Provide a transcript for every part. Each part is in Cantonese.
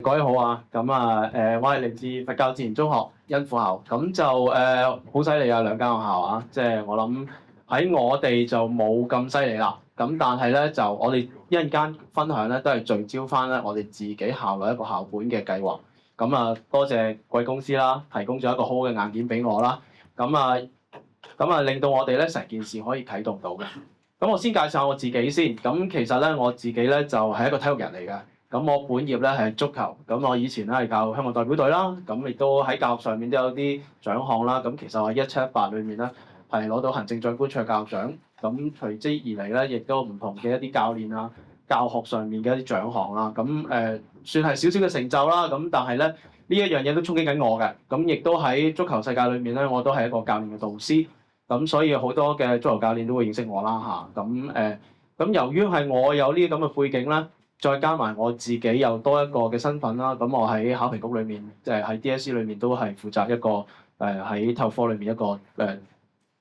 各位好啊，我係嚟自佛教自然中學欣輔校，咁就好犀利啊兩間學校啊，即係我諗喺我哋就冇咁犀利啦，咁但係咧就我哋一陣間分享咧都係聚焦翻咧我哋自己校內一個校本嘅計劃，咁多謝貴公司啦，提供咗一個好嘅硬件俾我啦，令到我哋咧成件事可以啟動到嘅。咁我先介紹下我自己先，咁其實咧我自己咧就係一個體育人嚟嘅。咁我本業咧係足球，咁我以前咧係教香港代表隊啦，咁亦都喺教育上面都有啲獎項啦。咁其實我喺17-18裏面咧係攞到行政長官卓教獎，咁隨之而嚟咧亦都唔同嘅一啲教練啊、教學上面嘅一啲獎項啦。算係少少嘅成就啦。咁但係咧呢一樣嘢都衝擊緊我嘅，咁亦都喺足球世界裏面咧，我都係一個教練嘅導師，咁所以好多嘅足球教練都會認識我啦嚇。咁由於係我有呢啲咁嘅背景咧。再加埋我自己又多一個嘅身份啦，咁我喺考評局裏面，即係喺 DSE 裏面都係負責一個喺體育科裏面一個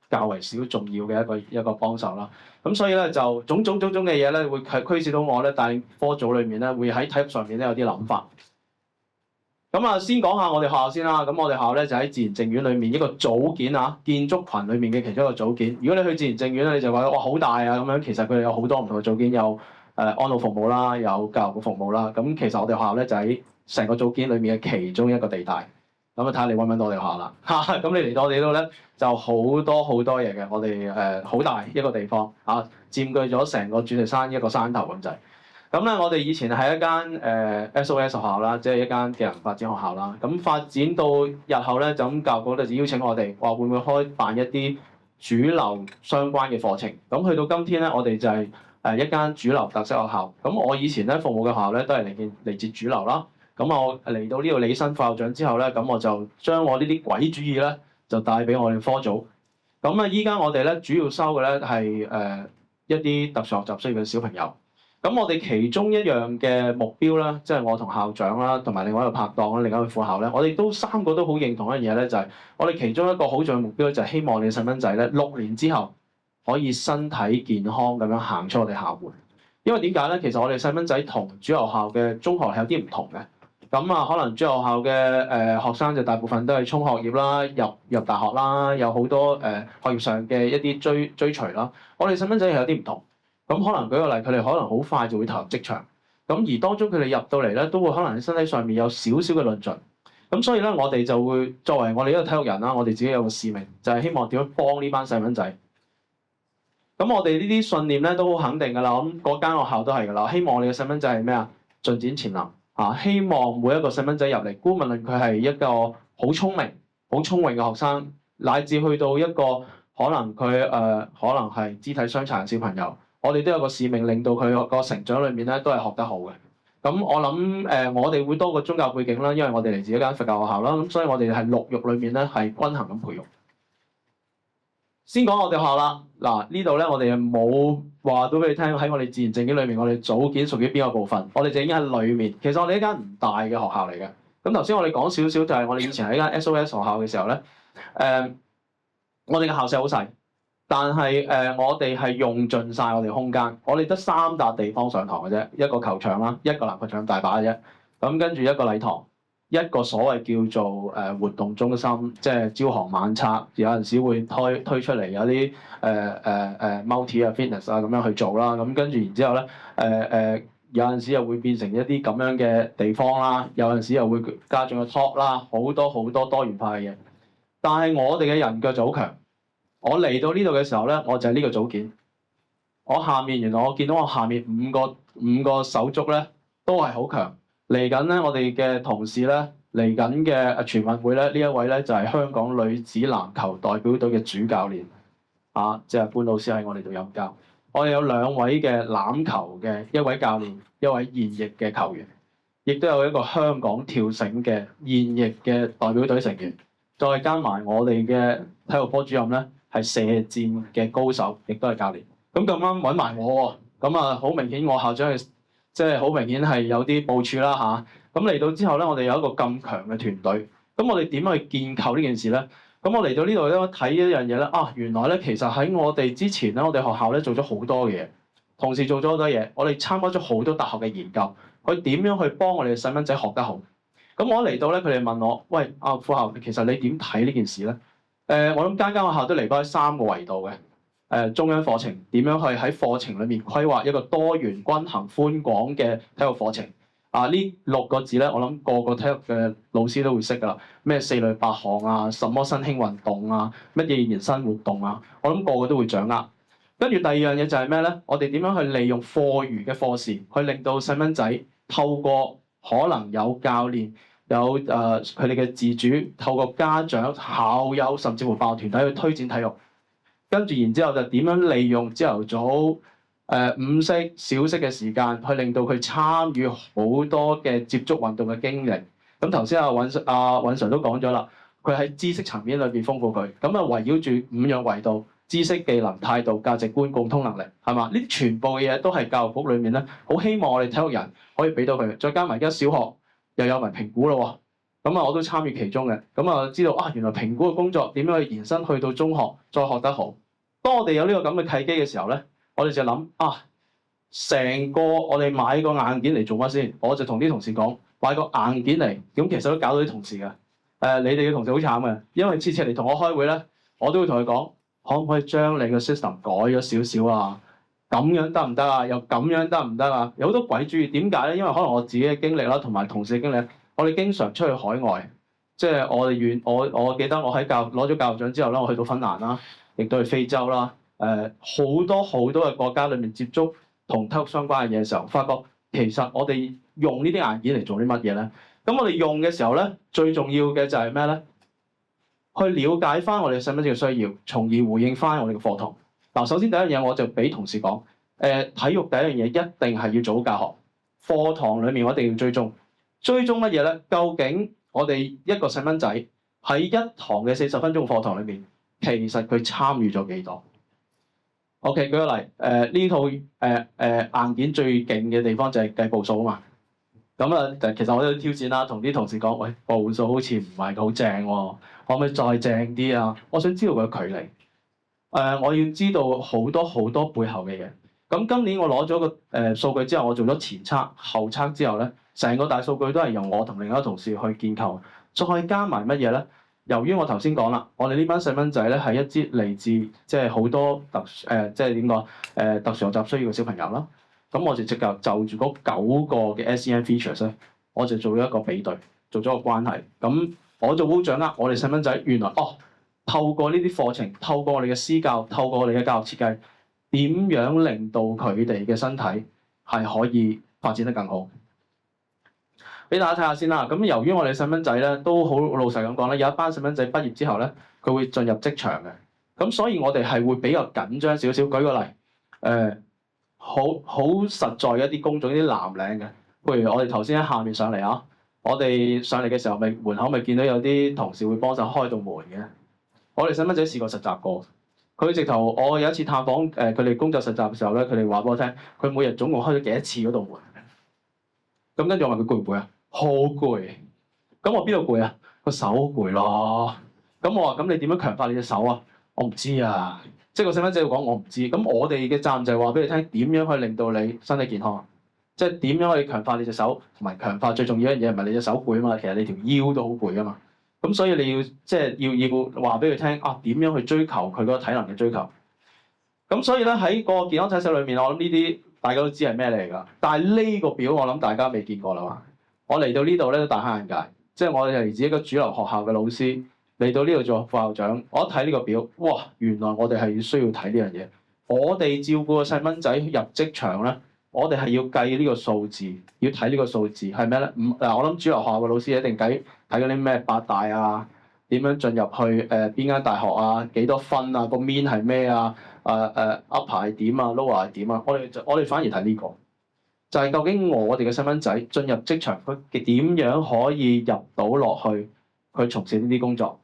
較為少重要嘅一個幫手啦。咁所以咧就種種嘅嘢咧會驅使到我咧帶領科組裏面咧會喺體育上面咧有啲諗法。先講下我哋學校先啦。咁我哋學校咧就喺自然證院裏面一個組件啊，建築群裏面嘅其中一個組件。如果你去自然證院咧，你就話哇好大啊咁樣，其實佢哋有好多唔同嘅組件有。安老服務啦，有教育嘅服務啦。咁其實我哋學校咧就喺成個組件裏面嘅其中一個地帶。咁睇下你揾唔揾到我哋學校啦。咁你嚟到我哋呢度咧就好多嘢嘅。我哋好大一個地方佔據咗成個鑽石山一個山頭咁滯。咁咧我哋以前係一間SOS 學校啦，即係一間技能發展學校啦。咁發展到日後咧，就咁教育局就邀請我哋話會唔會開辦一啲主流相關嘅課程。咁去到今天咧，我哋就係一間主流特色學校，咁我以前咧服務嘅學校咧都係嚟自主流啦。咁我嚟到呢度履新副校長之後咧，咁我就將我呢啲鬼主意咧就帶俾我哋科組。依家我哋咧主要收嘅咧係一啲特殊學習需要嘅小朋友。咁我哋其中一樣嘅目標啦，即係我同校長啦，同埋另外一個拍檔啦，另外一個副校咧，我哋都三個都好認同一樣嘢咧，就係我哋其中一個好重要嘅目標咧，就係希望你細蚊仔咧6年之後，可以身體健康咁樣行出我哋校門，因為點解咧？其實我哋細蚊仔同主流校嘅中學係有啲唔同嘅。可能主流校嘅學生就大部分都係衝學業啦，入大學啦，有好多學業上嘅一啲追隨啦。我哋細蚊仔係有啲唔同。可能舉個例，佢哋可能好快就會投入職場。而當中佢哋入到嚟咧，都會可能喺身體上面有少少嘅論盡。所以咧，我哋就會作為我哋一個體育人啦，我哋自己有個使命，就係希望點樣幫呢班細蚊仔。我哋呢啲信念咧都好肯定㗎啦，嗰間學校都係㗎啦。希望我哋嘅細蚊仔係咩啊？進展潛能希望每一個細蚊仔入嚟，無論佢係一個好聰明、好聰慧嘅學生，乃至去到一個可能佢可能係肢體傷殘嘅小朋友，我哋都有個使命，令到佢個成長裏面咧都係學得好嘅。我諗我哋會多個宗教背景啦，因為我哋嚟自一間佛教學校啦，所以我哋係陸育裏面咧係均衡咁培育。先講我哋學校啦，呢度咧我哋冇話到俾你聽喺我哋自然證件裏面，我哋組件屬於邊個部分？我哋就已經喺裏面。其實我哋一間唔大嘅學校嚟嘅。咁頭先我哋講少少就係我哋以前喺間 SOS 學校嘅時候咧，我哋嘅校舍好細，但係我哋係用盡晒我哋空間。我哋得3笪地方上堂嘅啫，一個球場啦，一個籃球場大把嘅啫。跟住一個禮堂。一個所謂叫做活動中心，即係朝行晚測，有陣時會推出嚟有啲multi 啊 fitness 啊咁樣去做啦。跟住然之後咧有陣時又會變成一啲咁樣嘅地方啦，有陣時又會加進個 talk 啦，好多多元化嘅嘢。但係我哋嘅人腳就好強。我嚟到呢度嘅時候咧，我就係呢個組件。原來我見到我下面五個手足咧都係好強。嚟緊咧，我哋嘅同事咧，嚟緊嘅全運會咧，呢一位咧就係香港女子籃球代表隊嘅主教練，即係潘老師喺我哋度任教。我哋有2位嘅欖球嘅一位教練，一位現役嘅球員，亦都有一個香港跳繩嘅現役嘅代表隊成員，再加埋我哋嘅體育科主任咧，係射箭嘅高手，亦都係教練。咁啱揾埋我喎，好明顯我校長係。即係好明顯係有啲部署啦嚇，嚟到之後咧，我哋有一個咁強嘅團隊，咁我哋點去建構呢件事咧？咁我嚟到呢度咧睇一樣嘢咧，原來咧其實喺我哋之前咧，我哋學校咧做咗好多嘢，同時做咗好多嘢，我哋參加咗好多大學嘅研究，佢點樣去幫我哋嘅細蚊仔學得好。咁我嚟到咧，佢哋問我：喂，副校，其實你點睇呢件事咧？我諗間學校都離不開3個維度嘅。中央課程點樣去喺課程裏面規劃一個多元、均衡、寬廣嘅體育課程？呢6個字咧，我諗個個體育嘅老師都會識㗎啦。咩4類8項啊，什麼新興運動啊，乜嘢延伸活動啊，我諗個個都會掌握。跟住第二樣嘢就係咩咧？我哋點樣去利用課餘嘅課時，去令到細蚊仔透過可能有教練、有佢哋嘅自主，透過家長、校友甚至乎辦學團體去推展體育。跟住然之後就點樣利用朝頭早午息、小息嘅時間，去令到佢參與好多嘅接觸運動嘅經歷。咁頭先尹 Sir 都講咗啦，佢喺知識層面裏邊豐富佢。咁圍繞住5樣維度：知識、技能、態度、價值觀、共通能力，係嘛？呢啲全部嘅嘢都係教育局裏面咧，好希望我哋體育人可以俾到佢。再加埋而家小學又有埋評估咯喎，咁我都參與其中嘅。咁知道原來評估嘅工作點樣去延伸去到中學，再學得好。當我哋有呢個咁嘅契機嘅時候咧，我哋就諗成個我哋買個硬件嚟做乜先？我就同啲同事講，買個硬件嚟，咁其實都搞到啲同事嘅。你哋嘅同事好慘嘅，因為次次嚟同我開會咧，我都會同佢講，可唔可以將你個 system 改咗少少啊？咁樣得唔得啊？又咁樣得唔得啊？有好多鬼主意，點解咧？因為可能我自己嘅經歷啦，同埋同事嘅經歷，我哋經常出去海外，即係我記得我喺攞咗教育獎之後咧，我去到芬蘭啦，亦都去非洲啦，好多嘅國家裏面接觸同體育相關嘅嘢嘅時候，發覺其實我哋用呢啲硬件嚟做啲乜嘢咧？咁我哋用嘅時候咧，最重要嘅就係咩咧？去了解翻我哋細蚊仔嘅需要，從而回應翻我哋嘅課堂。首先第一樣嘢我就俾同事講，體育第一樣嘢一定係要做好教學。課堂裡面我哋要追蹤乜嘢咧？究竟我哋一個細蚊仔喺一堂嘅40分鐘課堂裏面，其實佢參與咗幾多 ？OK， 舉個例，呢套硬件最勁嘅地方就係計步數啊嘛。咁其實我都挑戰啦，同啲同事講：喂，步數好似唔係好正喎，可唔可以再正啲啊？我想知道個距離。我要知道好多背後嘅嘢。咁今年我攞咗個數據之後，我做咗前測、後測之後咧，成個大數據都係由我同另一個同事去建構，再加埋乜嘢咧？由於我頭先講啦，我哋呢班細蚊仔咧係一支嚟自即係好多特殊學習需要嘅小朋友啦。咁我就直頭就住嗰9個嘅 SEN features 咧，我就做咗一個比對，做咗個關係。咁我就會掌握我哋細蚊仔原來透過呢啲課程，透過我哋嘅私教，透過我哋嘅教學設計，點樣令到佢哋嘅身體係可以發展得更好？俾大家睇下先啦。咁由於我哋細蚊仔咧都好老實咁講咧，有一班細蚊仔畢業之後咧，佢會進入職場嘅。咁所以我哋係會比較緊張少少。舉個例，好實在嘅一啲工種，啲藍領嘅，譬如我哋頭先喺下面上嚟啊，我哋上嚟嘅時候門口咪見到有啲同事會幫手開道門嘅。我哋細蚊仔試過實習過，佢直頭我有一次探訪佢哋工作實習嘅時候咧，佢哋話俾我聽，佢每日總共開咗幾多次嗰道門。咁跟住我問佢攰唔攰啊？好攰。咁我邊度攰啊？個手攰咯。咁我話：咁你點樣強化你隻手啊？我唔知啊。即係個細蚊仔會講我唔知。咁我哋嘅責任就係話俾你聽，點樣可以令到你身體健康？即係點樣可以強化你隻手，同埋強化最重要一樣嘢唔係你隻手攰啊嘛，其實你條腰都好攰啊嘛。咁所以你要要話俾佢聽點樣去追求佢嗰個體能嘅追求。咁所以咧喺個健康體室裏面，我諗呢啲大家都知係咩嚟㗎。但係呢個表我諗大家未見過啦嘛。我嚟到呢度咧都大開眼界，即係我哋嚟自一個主流學校嘅老師嚟到呢度做副校長，我一睇呢個表，哇！原來我哋係需要睇呢樣嘢。我哋照顧個細蚊仔入職場咧，我哋係要計呢個數字，要睇呢個數字係咩咧？我諗主流學校嘅老師一定睇嗰啲咩8大啊，點樣進入去邊間大學啊，幾多分啊，個 mean 係咩啊？upper 係點啊，lower 係點啊？我哋反而睇呢個，就係究竟我哋嘅細蚊仔進入職場，佢點樣可以入到落去，佢從事呢啲工作？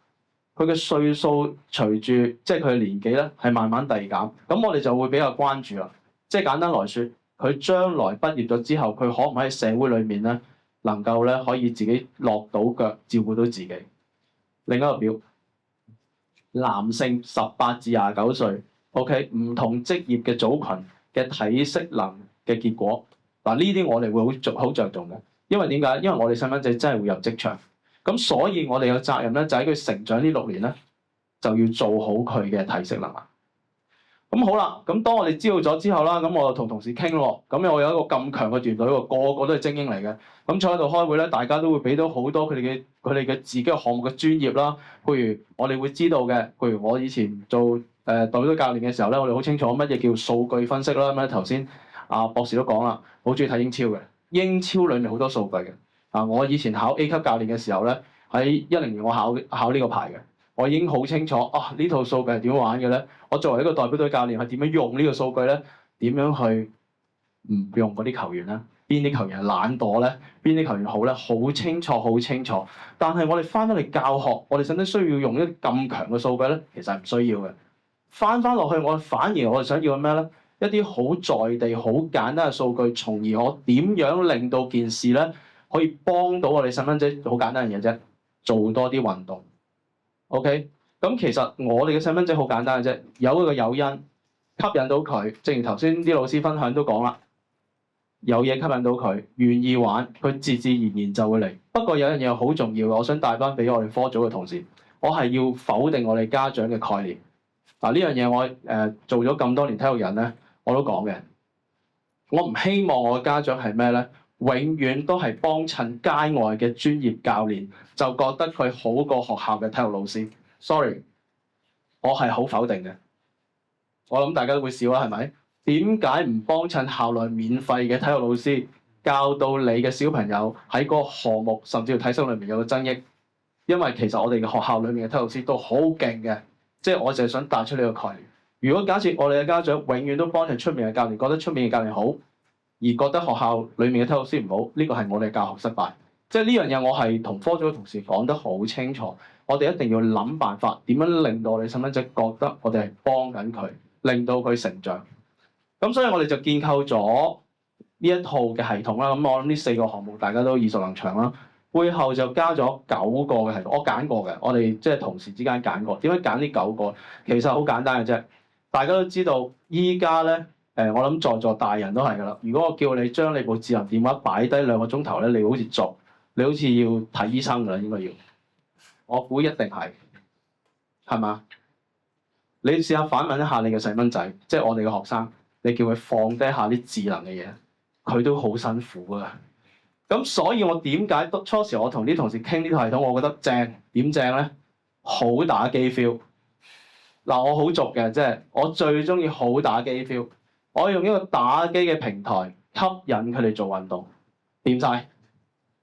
佢嘅歲數隨住即係佢嘅年紀咧，係慢慢遞減。咁我哋就會比較關注啦。即係簡單來説，佢將來畢業咗之後，佢可唔可以喺社會裏面咧，能夠咧可以自己落到腳，照顧到自己？另一個表，男性18至29歲 ，OK， 唔同職業嘅組群嘅體適能嘅結果。嗱，呢啲我哋會好着重嘅，因為點解？因為我哋細蚊仔真係會入職場，咁所以我哋有責任咧，就喺佢成長呢6年咧，就要做好佢嘅體適能啦。咁好啦，咁當我哋知道咗之後啦，咁我就同同事傾咯。咁我有一個咁強嘅團隊喎，個個都係精英嚟嘅。咁坐喺度開會咧，大家都會俾到好多佢哋嘅自己嘅項目嘅專業啦。譬如我哋會知道嘅，譬如我以前做代表隊教練嘅時候咧，我哋好清楚乜嘢叫數據分析啦。咁咧頭先博士都講啦，好中意睇英超嘅，英超裡面好多數據嘅。我以前考 A 級教練嘅時候咧，喺10年我考呢個牌嘅。我已經好清楚呢套數據係點玩嘅咧？我作為一個代表隊教練係點樣用呢個數據咧？點樣去唔用嗰啲球員咧？邊啲球員係懶惰咧？邊啲球員好咧？好清楚，好清楚。但係我哋翻返嚟教學，我哋使唔使需要用一啲咁強嘅數據咧？其實係唔需要嘅。翻落去，我反而我哋想要咩咧？一啲好在地、好簡單嘅數據，從而我點樣令到件事咧可以幫到我哋細蚊仔？好簡單嘅嘢啫，做多啲運動。OK，咁其實我哋嘅細蚊仔好簡單嘅啫，有一個誘因吸引到佢，正如頭先啲老師分享都講啦，有嘢吸引到佢，願意玩，佢自自然然就會嚟。不過有樣嘢好重要嘅，我想帶翻俾我哋科組嘅同事，我係要否定我哋家長嘅概念。呢樣嘢我做咗咁多年體育人咧，我都講嘅，我唔希望我嘅家長係咩咧？永遠都係幫襯街外嘅專業教練，就覺得佢好過學校嘅體育老師。Sorry， 我係好否定嘅。我諗大家都會笑啦，係咪？點解唔幫襯校內免費嘅體育老師，教到你嘅小朋友喺個項目甚至乎體適裏面有個增益？因為其實我哋嘅學校裏面嘅體育老師都好勁嘅，即係我就係想帶出呢個概念。如果假設我哋嘅家長永遠都幫襯出面嘅教練，覺得出面嘅教練好，而覺得學校裡面嘅體育老師唔好，呢個係我哋教學失敗。即係呢樣嘢，我係同科組嘅同事講得好清楚。我哋一定要諗辦法，點樣令到我哋細蚊仔覺得我哋係幫緊佢，令到佢成長。咁所以我哋就建構咗呢一套嘅系統啦。咁我諗呢4個項目大家都耳熟能詳啦。背後就加咗9個嘅系統，我揀過嘅。我哋即係同事之間揀過。點樣揀呢9個？其實好簡單嘅啫。大家都知道，依家咧。我諗在座大人都係㗎啦。如果我叫你將你部智能電話擺低2個鐘頭咧，你好似你好似要睇醫生㗎啦，應該要。我估一定係嘛？你試下反問一下你嘅細蚊仔，即係我哋嘅學生，你叫佢放低下啲智能嘅嘢，佢都好辛苦㗎。咁所以我點解初時我同啲同事傾呢套系統，我覺得正點正咧？好打機 feel。我好俗嘅，即係我最中意好打機 feel。我用一個打機嘅平台吸引佢哋做運動，掂晒？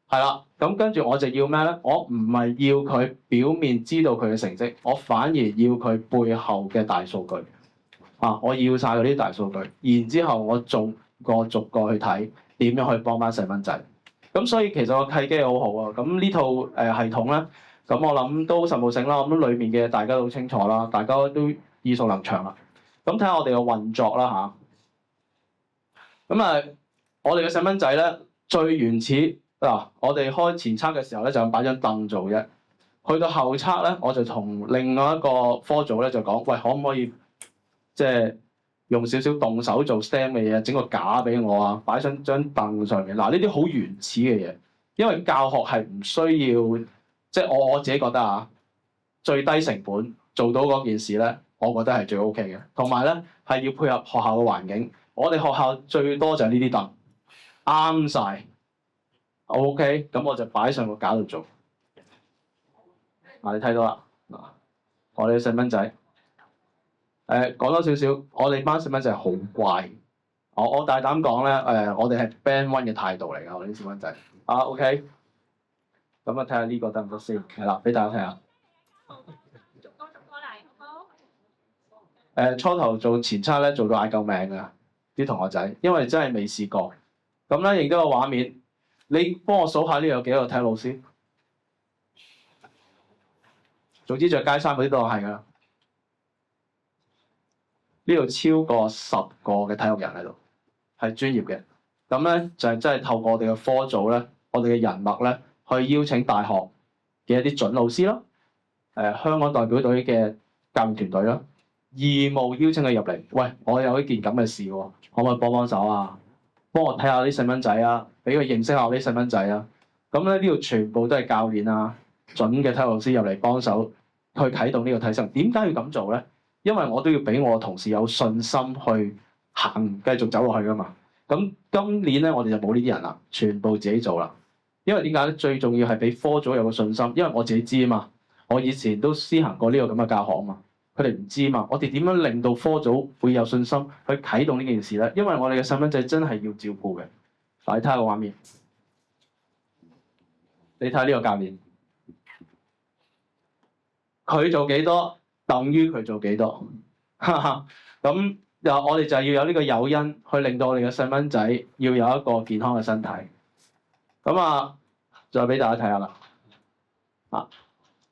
係啦。咁跟住我就要咩咧？我唔係要佢表面知道佢嘅成績，我反而要佢背後嘅大數據。我要晒嗰啲大數據，然之後我逐個去睇點樣去幫翻細蚊仔。咁所以其實個契機好好啊。咁呢套系統咧，咁我諗都實務性啦。咁裡面嘅大家都好清楚啦，大家都耳熟能詳啦。咁睇下我哋嘅運作啦嚇。咁我哋嘅細蚊仔咧，最原始我哋開前測嘅時候咧，就擺張凳做啫。去到後測咧，我就同另外一個科組咧就講：喂，可唔可以即係用少少動手做 STEM 嘅嘢，整個架俾我啊，擺上張凳上面。呢啲好原始嘅嘢，因為教學係唔需要，即係我自己覺得最低成本做到嗰件事咧，我覺得係最 OK 嘅。同埋咧係要配合學校嘅環境。我哋學校最多就係呢啲凳，啱晒 OK， 咁我就擺上個架度做。你睇到啦，我哋細蚊仔，講多少少，我哋班細蚊仔係好乖。我大膽講咧，我哋係 Band 1嘅態度嚟㗎，我哋啲細蚊仔。OK，咁睇下呢個得唔得先？係啦，俾大家睇下。逐個嚟，好冇？初頭做前測咧，做到嗌救命㗎。啲同學仔，因為真係未試過，咁咧影到個畫面，你幫我數下呢有幾個體育老師？總之着街衫嗰啲都係㗎啦。呢度超過10個嘅體育人喺度，係專業嘅。咁咧就係真係透過我哋嘅科組咧，我哋嘅人脈咧，去邀請大學嘅一啲準老師啦，香港代表隊嘅教練團隊啦。義務邀請佢入嚟，喂，我有一件咁嘅事喎，可唔可以幫手啊？幫我睇下啲細蚊仔啊，俾佢認識下我啲細蚊仔啊。咁咧呢度全部都係教練啊、準嘅體育老師入嚟幫手去啟動呢個體適能。點解要咁做咧？因為我都要俾我同事有信心去行，繼續走落去噶嘛。咁今年咧，我哋就冇呢啲人啦，全部自己做啦。因為點解咧？最重要係俾科組有個信心，因為我自己知啊嘛。我以前都施行過呢個咁嘅教學啊嘛，佢哋唔知啊嘛。我哋點樣令到科組會有信心去啟動呢件事咧？因為我哋嘅細蚊仔真係要照顧嘅。嗱，你睇下個畫面，你睇下呢個教練，佢做幾多等於佢做幾多，咁又我哋就係要有呢個誘因去令到我哋嘅細蚊仔要有一個健康嘅身體。咁啊，再俾大家睇下啦。啊，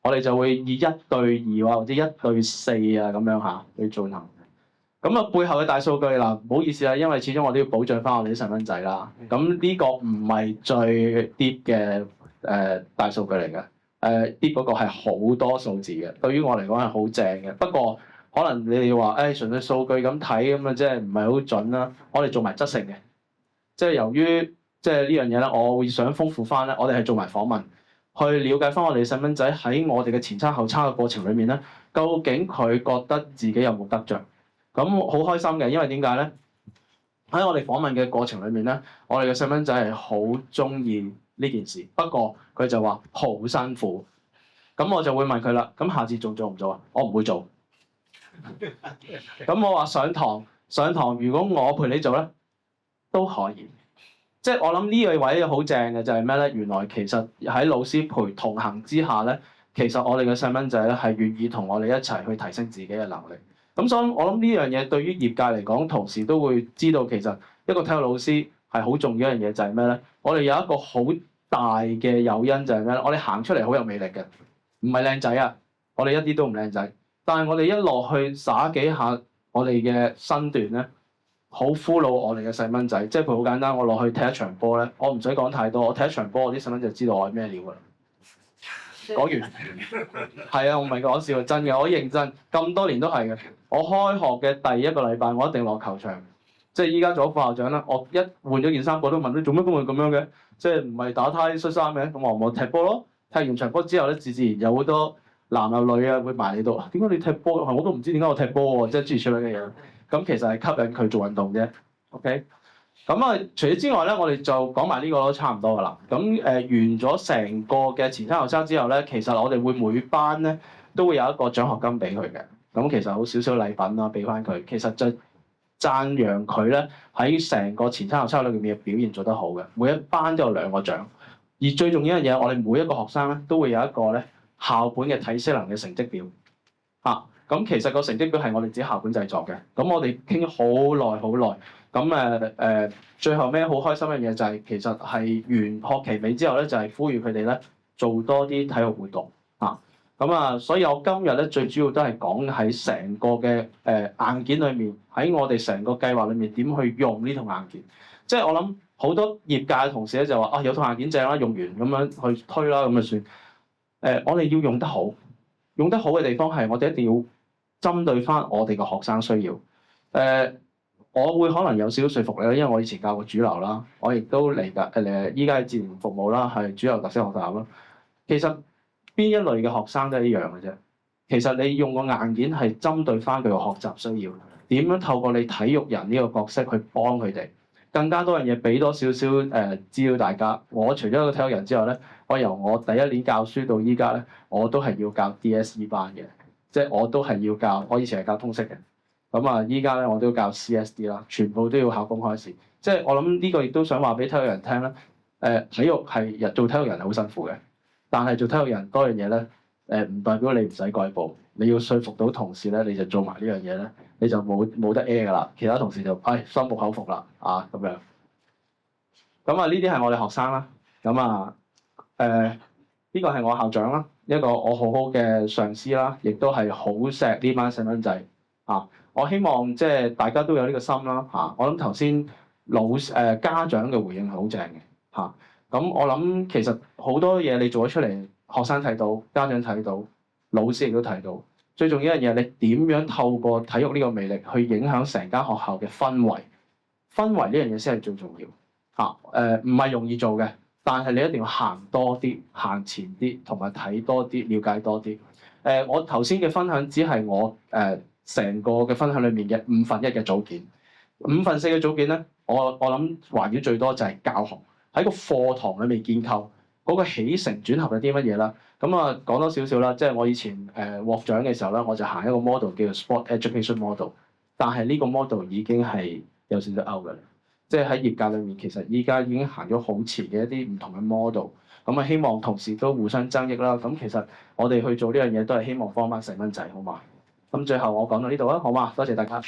我哋就會以1對2或者1對4啊咁樣嚇去進行。咁啊，背後嘅大數據嗱，唔好意思啊，因為始終我都要保障翻我哋啲細蚊仔啦。咁呢個唔係最 deep 嘅大數據嚟嘅。deep 嗰個係好多數字嘅，對於我嚟講係好正嘅。不過可能你哋話純粹數據咁睇咁啊，即係唔係好準啦。我哋做埋質性嘅，即係由於即係呢樣嘢咧，我會想豐富翻咧，我哋係做埋訪問，去了解翻我哋細蚊仔喺我哋嘅前測後測嘅過程裏面咧，究竟佢覺得自己有冇得着？咁好開心嘅，因為點解咧？喺我哋訪問嘅過程裏面咧，我哋嘅細蚊仔係好中意呢件事，不過佢就話好辛苦。咁我就會問佢啦，咁下次仲做唔做啊？我唔會做。咁我話上堂，如果我陪你做咧，都可以。即係我諗呢個位好正嘅就係咩咧？原來其實喺老師陪同行之下咧，其實我哋嘅細蚊仔咧係願意同我哋一齊去提升自己嘅能力。咁所以我諗呢樣嘢對於業界嚟講，同時都會知道其實一個體育老師係好重要一樣嘢就係咩咧？我哋有一個好大嘅誘因就係咩咧？我哋行出嚟好有魅力嘅，唔係靚仔啊！我哋一啲都唔靚仔，但係我哋一落去耍幾下我哋嘅身段咧，好俘虜我哋嘅細蚊仔。即係佢好簡單，我落去踢一場波咧，我唔使講太多，我踢一場波，我啲細蚊仔就知道我係咩料㗎啦。講完，係啊，我唔係講笑，真嘅，我認真，咁多年都係嘅。我開學嘅第一個禮拜，我一定落球場。即係依家做咗副校長啦，我一換咗件衫，我都問你做乜今日咁樣嘅？即係唔係打呔恤衫嘅？咁我咪踢波咯。踢完場波之後咧，自然有好多男又女啊會埋你度。點解你踢波？我都唔知點解我踢波喎，即係諸如此類嘅嘢。咁其實係吸引佢做運動啫。OK。咁啊，除咗之外咧，我哋就講埋呢個都差唔多噶啦。咁完咗成個嘅前測後測之後咧，其實我哋會每班咧都會有一個獎學金俾佢嘅。咁其實好少少禮品啦，俾翻佢。其實就讚揚佢咧喺成個前測後測裏面嘅表現做得好嘅。每一班都有2個獎，而最重要一樣嘢，我哋每一個學生咧都會有一個咧校本嘅體適能嘅成績表。咁其實個成績表係我哋自己校本製作嘅。咁我哋傾好耐好耐。咁最後咩好開心嘅嘢就係其實係完學期尾之後咧，就係呼籲佢哋咧做多啲體育活動所以我今日咧最主要都係講喺成個嘅硬件裏面，喺我哋成個計劃裏面點去用呢套硬件。即係我諗好多業界嘅同事咧就話有套硬件正啦，用完咁樣去推啦咁就算。我哋要用得好，用得好嘅地方係我哋一定要針對翻我哋嘅學生需要。我會可能有少少說服你啦，因為我以前教過主流啦，我亦都嚟㗎依家係自然服務啦，係主流特色學習啦。其實邊一類嘅學生都係一樣嘅啫。其實你用個硬件係針對翻佢嘅學習需要，點樣透過你體育人呢個角色去幫佢哋，更加多樣嘢俾多少少資料大家。我除咗一個體育人之外咧，我由我第一年教書到依家咧，我都係要教 DSE 班嘅，即係我都係要教。我以前係教通識嘅。依家咧我都教 CSD 啦，全部都要考公開試。即係我諗呢個亦都想話俾體育人聽咧。體育係做體育人係好辛苦嘅，但係做體育人多樣嘢咧，唔代表你唔使改步。你要說服到同事咧，你就做埋呢樣嘢咧，你就冇得 A 㗎啦。其他同事就心服口服啦咁樣。呢啲係我哋學生啦。呢個係我校長啦，一個我好好嘅上司啦，亦都係好錫呢班細蚊仔。我希望即係大家都有呢個心啦。我諗頭先家長嘅回應係好正嘅。咁我諗其實好多嘢你做咗出嚟，學生睇到，家長睇到，老師亦都睇到。最重要一樣嘢，你點樣透過體育呢個魅力去影響成間學校嘅氛圍？氛圍呢樣嘢先係最重要。嚇唔係容易做嘅，但係你一定要行多啲、行前啲，同埋睇多啲、了解多啲。我頭先嘅分享只係我成個嘅分享裡面嘅1/5嘅組件，4/5嘅組件咧，我諗環繞最多就係教學喺個課堂裡面建構嗰個起承轉合有啲乜嘢啦。咁啊講多少少啦，即係我以前獲獎嘅時候咧，我就行一個 model 叫做 Sport Education Model，但係呢個 model 已經係有少少 out 嘅啦。即係喺業界裏面，其實依家已經行咗好前嘅一啲唔同嘅 model，咁啊希望同事都互相爭益啦。咁其實我哋去做呢樣嘢都係希望幫翻細蚊仔，好嘛？咁最後我講到呢度啦，好嘛？多謝大家。